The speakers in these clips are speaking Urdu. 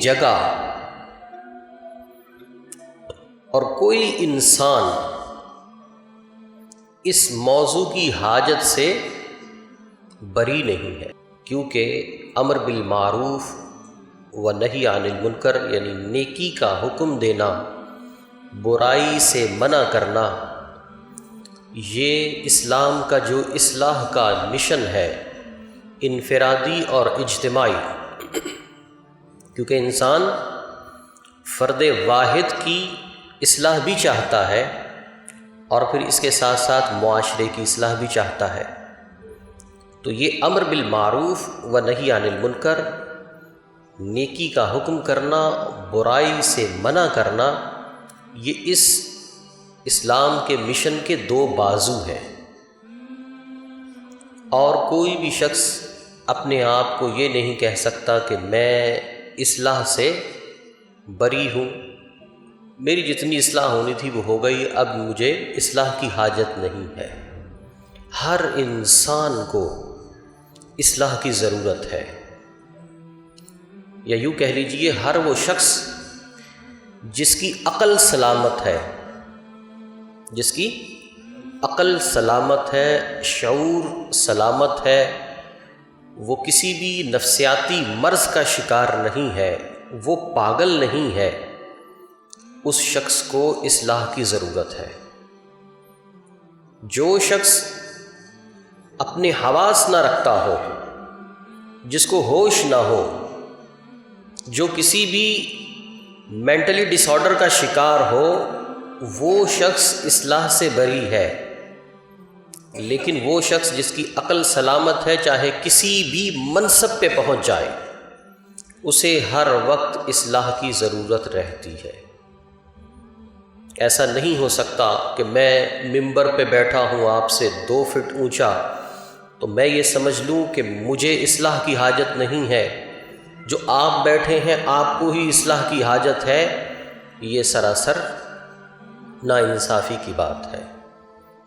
جگہ اور کوئی انسان اس موضوع کی حاجت سے بری نہیں ہے، کیونکہ امر بالمعروف و نہی عن المنکر یعنی نیکی کا حکم دینا، برائی سے منع کرنا، یہ اسلام کا جو اصلاح کا مشن ہے، انفرادی اور اجتماعی، کیونکہ انسان فرد واحد کی اصلاح بھی چاہتا ہے اور پھر اس کے ساتھ ساتھ معاشرے کی اصلاح بھی چاہتا ہے، تو یہ امر بالمعروف و نہی عن المنکر، نیکی کا حکم کرنا، برائی سے منع کرنا، یہ اس اسلام کے مشن کے دو بازو ہیں۔ اور کوئی بھی شخص اپنے آپ کو یہ نہیں کہہ سکتا کہ میں اصلاح سے بری ہوں، میری جتنی اصلاح ہونی تھی وہ ہو گئی، اب مجھے اصلاح کی حاجت نہیں ہے۔ ہر انسان کو اصلاح کی ضرورت ہے، یا یوں کہہ لیجئے ہر وہ شخص جس کی عقل سلامت ہے، جس کی عقل سلامت ہے، شعور سلامت ہے، وہ کسی بھی نفسیاتی مرض کا شکار نہیں ہے، وہ پاگل نہیں ہے، اس شخص کو اصلاح کی ضرورت ہے۔ جو شخص اپنے حواس نہ رکھتا ہو، جس کو ہوش نہ ہو، جو کسی بھی مینٹلی ڈس آرڈر کا شکار ہو، وہ شخص اصلاح سے بری ہے۔ لیکن وہ شخص جس کی عقل سلامت ہے، چاہے کسی بھی منصب پہ پہنچ جائے، اسے ہر وقت اصلاح کی ضرورت رہتی ہے۔ ایسا نہیں ہو سکتا کہ میں ممبر پہ بیٹھا ہوں آپ سے 2 فٹ اونچا، تو میں یہ سمجھ لوں کہ مجھے اصلاح کی حاجت نہیں ہے، جو آپ بیٹھے ہیں آپ کو ہی اصلاح کی حاجت ہے، یہ سراسر ناانصافی کی بات ہے۔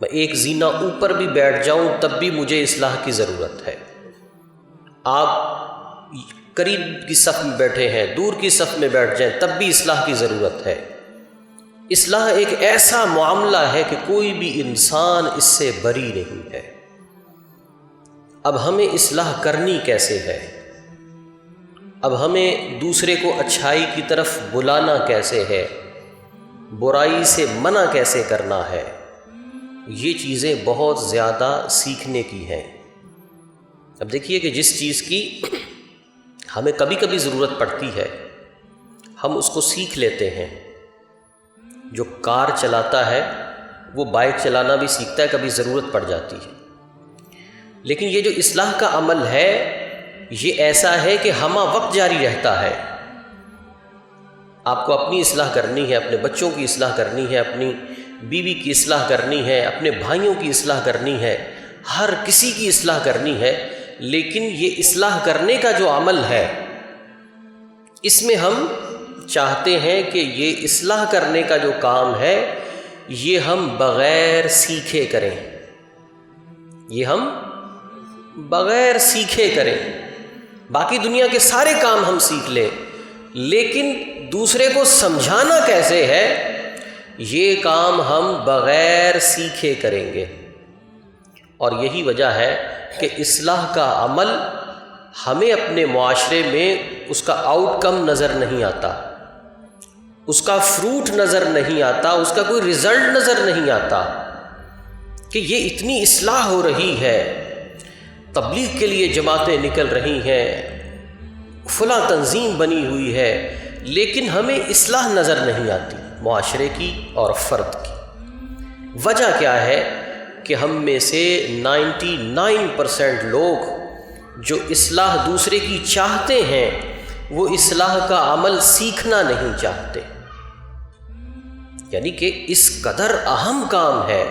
میں ایک زینہ اوپر بھی بیٹھ جاؤں تب بھی مجھے اصلاح کی ضرورت ہے۔ آپ قریب کی صف میں بیٹھے ہیں، دور کی صف میں بیٹھ جائیں تب بھی اصلاح کی ضرورت ہے۔ اصلاح ایک ایسا معاملہ ہے کہ کوئی بھی انسان اس سے بری نہیں ہے۔ اب ہمیں اصلاح کرنی کیسے ہے؟ اب ہمیں دوسرے کو اچھائی کی طرف بلانا کیسے ہے؟ برائی سے منع کیسے کرنا ہے؟ یہ چیزیں بہت زیادہ سیکھنے کی ہیں۔ اب دیکھیے کہ جس چیز کی ہمیں کبھی کبھی ضرورت پڑتی ہے، ہم اس کو سیکھ لیتے ہیں۔ جو کار چلاتا ہے وہ بائک چلانا بھی سیکھتا ہے، کبھی ضرورت پڑ جاتی ہے۔ لیکن یہ جو اصلاح کا عمل ہے، یہ ایسا ہے کہ ہمہ وقت جاری رہتا ہے۔ آپ کو اپنی اصلاح کرنی ہے، اپنے بچوں کی اصلاح کرنی ہے، اپنی بیوی کی اصلاح کرنی ہے، اپنے بھائیوں کی اصلاح کرنی ہے، ہر کسی کی اصلاح کرنی ہے۔ لیکن یہ اصلاح کرنے کا جو عمل ہے، اس میں ہم چاہتے ہیں کہ یہ اصلاح کرنے کا جو کام ہے، یہ ہم بغیر سیکھے کریں، یہ ہم بغیر سیکھے کریں۔ باقی دنیا کے سارے کام ہم سیکھ لیں، لیکن دوسرے کو سمجھانا کیسے ہے، یہ کام ہم بغیر سیکھے کریں گے۔ اور یہی وجہ ہے کہ اصلاح کا عمل ہمیں اپنے معاشرے میں اس کا آؤٹ کم نظر نہیں آتا، اس کا فروٹ نظر نہیں آتا، اس کا کوئی رزلٹ نظر نہیں آتا کہ یہ اتنی اصلاح ہو رہی ہے، تبلیغ کے لیے جماعتیں نکل رہی ہیں، فلاں تنظیم بنی ہوئی ہے، لیکن ہمیں اصلاح نظر نہیں آتی معاشرے کی اور فرد کی۔ وجہ کیا ہے کہ ہم میں سے 99% لوگ جو اصلاح دوسرے کی چاہتے ہیں، وہ اصلاح کا عمل سیکھنا نہیں چاہتے۔ یعنی کہ اس قدر اہم کام ہے،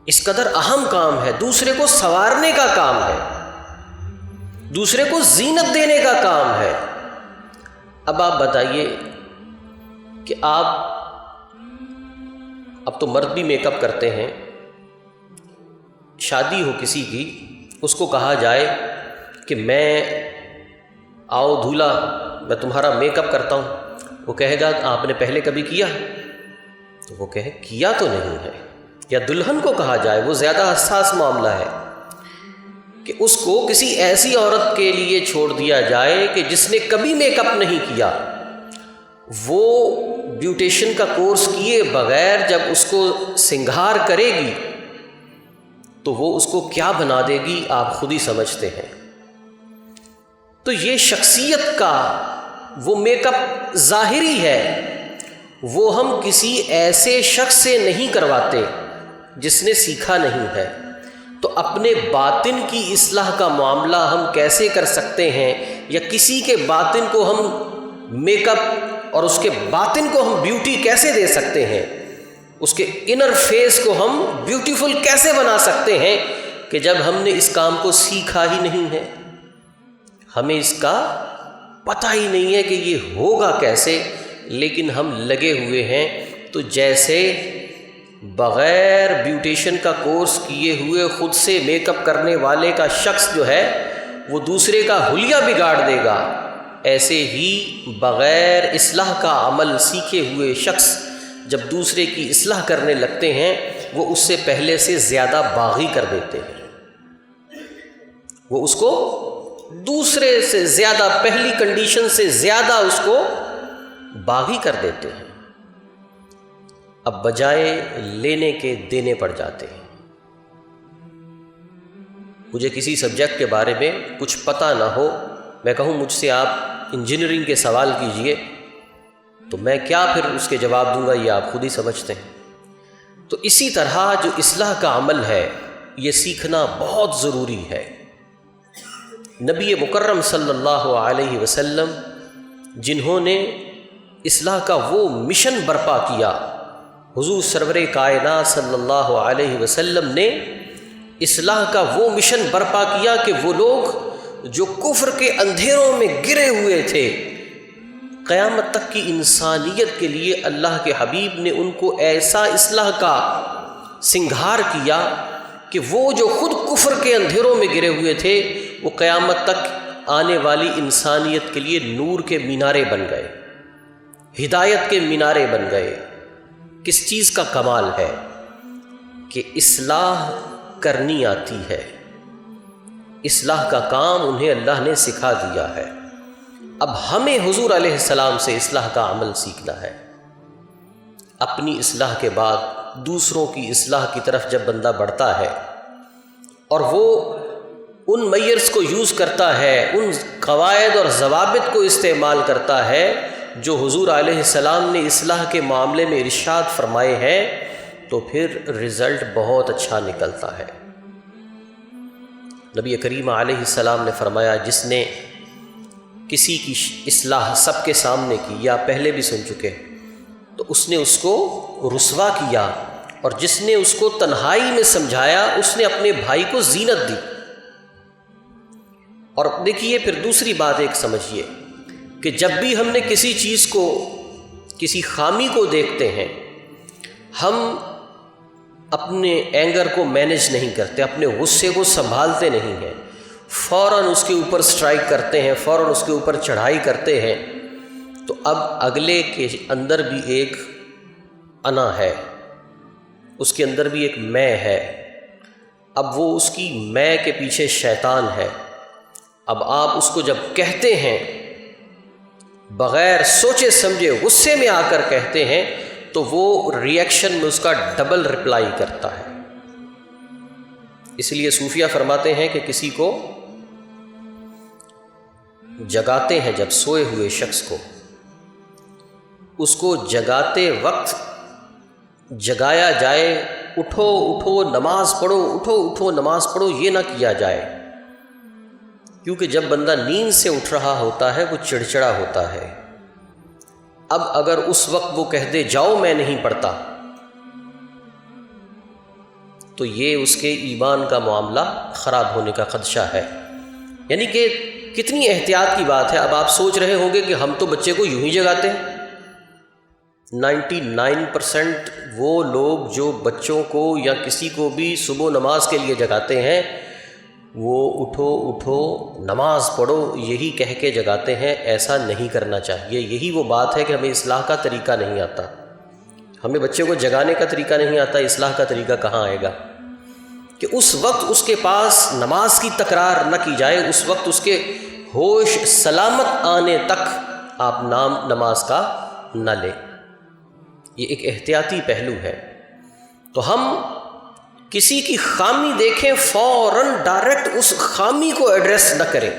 اس قدر اہم کام ہے، دوسرے کو سنوارنے کا کام ہے، دوسرے کو زینت دینے کا کام ہے۔ اب آپ بتائیے کہ اب تو مرد بھی میک اپ کرتے ہیں، شادی ہو کسی کی، اس کو کہا جائے کہ میں آؤ دولہا میں تمہارا میک اپ کرتا ہوں، وہ کہے گا آپ نے پہلے کبھی کیا؟ تو وہ کہے کیا تو نہیں ہے۔ یا دلہن کو کہا جائے، وہ زیادہ حساس معاملہ ہے کہ اس کو کسی ایسی عورت کے لیے چھوڑ دیا جائے کہ جس نے کبھی میک اپ نہیں کیا، وہ بیوٹیشن کا کورس کیے بغیر جب اس کو سنگھار کرے گی تو وہ اس کو کیا بنا دے گی، آپ خود ہی سمجھتے ہیں۔ تو یہ شخصیت کا وہ میک اپ ظاہری ہے، وہ ہم کسی ایسے شخص سے نہیں کرواتے جس نے سیکھا نہیں ہے۔ تو اپنے باطن کی اصلاح کا معاملہ ہم کیسے کر سکتے ہیں، یا کسی کے باطن کو ہم میک اپ اور اس کے باطن کو ہم بیوٹی کیسے دے سکتے ہیں، اس کے انر فیس کو ہم بیوٹیفل کیسے بنا سکتے ہیں، کہ جب ہم نے اس کام کو سیکھا ہی نہیں ہے، ہمیں اس کا پتہ ہی نہیں ہے کہ یہ ہوگا کیسے، لیکن ہم لگے ہوئے ہیں۔ تو جیسے بغیر بیوٹیشن کا کورس کیے ہوئے خود سے میک اپ کرنے والے کا شخص جو ہے وہ دوسرے کا حلیہ بگاڑ دے گا، ایسے ہی بغیر اصلاح کا عمل سیکھے ہوئے شخص جب دوسرے کی اصلاح کرنے لگتے ہیں وہ اس سے پہلے سے زیادہ باغی کر دیتے ہیں، وہ اس کو دوسرے سے زیادہ، پہلی کنڈیشن سے زیادہ اس کو باغی کر دیتے ہیں، اب بجائے لینے کے دینے پڑ جاتے ہیں۔ مجھے کسی سبجیکٹ کے بارے میں کچھ پتہ نہ ہو، میں کہوں مجھ سے آپ انجینئرنگ کے سوال کیجئے، تو میں کیا پھر اس کے جواب دوں گا، یہ آپ خود ہی سمجھتے ہیں۔ تو اسی طرح جو اصلاح کا عمل ہے یہ سیکھنا بہت ضروری ہے۔ نبی مکرم صلی اللہ علیہ وسلم جنہوں نے اصلاح کا وہ مشن برپا کیا، حضور سرور کائنات صلی اللہ علیہ وسلم نے اصلاح کا وہ مشن برپا کیا کہ وہ لوگ جو کفر کے اندھیروں میں گرے ہوئے تھے، قیامت تک کی انسانیت کے لیے اللہ کے حبیب نے ان کو ایسا اصلاح کا سنگھار کیا کہ وہ جو خود کفر کے اندھیروں میں گرے ہوئے تھے وہ قیامت تک آنے والی انسانیت کے لیے نور کے مینارے بن گئے، ہدایت کے مینارے بن گئے۔ کس چیز کا کمال ہے کہ اصلاح کرنی آتی ہے، اصلاح کا کام انہیں اللہ نے سکھا دیا ہے۔ اب ہمیں حضور علیہ السلام سے اصلاح کا عمل سیکھنا ہے۔ اپنی اصلاح کے بعد دوسروں کی اصلاح کی طرف جب بندہ بڑھتا ہے اور وہ ان میئرز کو یوز کرتا ہے، ان قواعد اور ضوابط کو استعمال کرتا ہے جو حضور علیہ السلام نے اصلاح کے معاملے میں ارشاد فرمائے ہیں، تو پھر رزلٹ بہت اچھا نکلتا ہے۔ نبی کریم علیہ السلام نے فرمایا جس نے کسی کی اصلاح سب کے سامنے کی، یا پہلے بھی سن چکے، تو اس نے اس کو رسوا کیا، اور جس نے اس کو تنہائی میں سمجھایا اس نے اپنے بھائی کو زینت دی۔ اور دیکھیے پھر دوسری بات ایک سمجھیے کہ جب بھی ہم نے کسی چیز کو، کسی خامی کو دیکھتے ہیں، ہم اپنے اینگر کو مینیج نہیں کرتے، اپنے غصے کو سنبھالتے نہیں ہیں، فوراً اس کے اوپر سٹرائک کرتے ہیں، فوراً اس کے اوپر چڑھائی کرتے ہیں۔ تو اب اگلے کے اندر بھی ایک انا ہے، اس کے اندر بھی ایک میں ہے، اب وہ اس کی میں کے پیچھے شیطان ہے۔ اب آپ اس کو جب کہتے ہیں بغیر سوچے سمجھے غصے میں آ کر کہتے ہیں تو وہ ری ایکشن میں اس کا ڈبل رپلائی کرتا ہے۔ اس لیے صوفیہ فرماتے ہیں کہ کسی کو جگاتے ہیں، جب سوئے ہوئے شخص کو، اس کو جگاتے وقت جگایا جائے اٹھو اٹھو نماز پڑھو، اٹھو اٹھو نماز پڑھو، یہ نہ کیا جائے، کیونکہ جب بندہ نیند سے اٹھ رہا ہوتا ہے وہ چڑچڑا ہوتا ہے۔ اب اگر اس وقت وہ کہہ دے جاؤ میں نہیں پڑھتا، تو یہ اس کے ایمان کا معاملہ خراب ہونے کا خدشہ ہے۔ یعنی کہ کتنی احتیاط کی بات ہے۔ اب آپ سوچ رہے ہوں گے کہ ہم تو بچے کو یوں ہی جگاتے ہیں۔ 99% وہ لوگ جو بچوں کو یا کسی کو بھی صبح نماز کے لیے جگاتے ہیں وہ اٹھو اٹھو نماز پڑھو یہی کہہ کے جگاتے ہیں. ایسا نہیں کرنا چاہیے. یہی وہ بات ہے کہ ہمیں اصلاح کا طریقہ نہیں آتا. ہمیں بچے کو جگانے کا طریقہ نہیں آتا، اصلاح کا طریقہ کہاں آئے گا؟ کہ اس وقت اس کے پاس نماز کی تکرار نہ کی جائے، اس وقت اس کے ہوش سلامت آنے تک آپ نام نماز کا نہ لیں. یہ ایک احتیاطی پہلو ہے. تو ہم کسی کی خامی دیکھیں فوراً ڈائریکٹ اس خامی کو ایڈریس نہ کریں.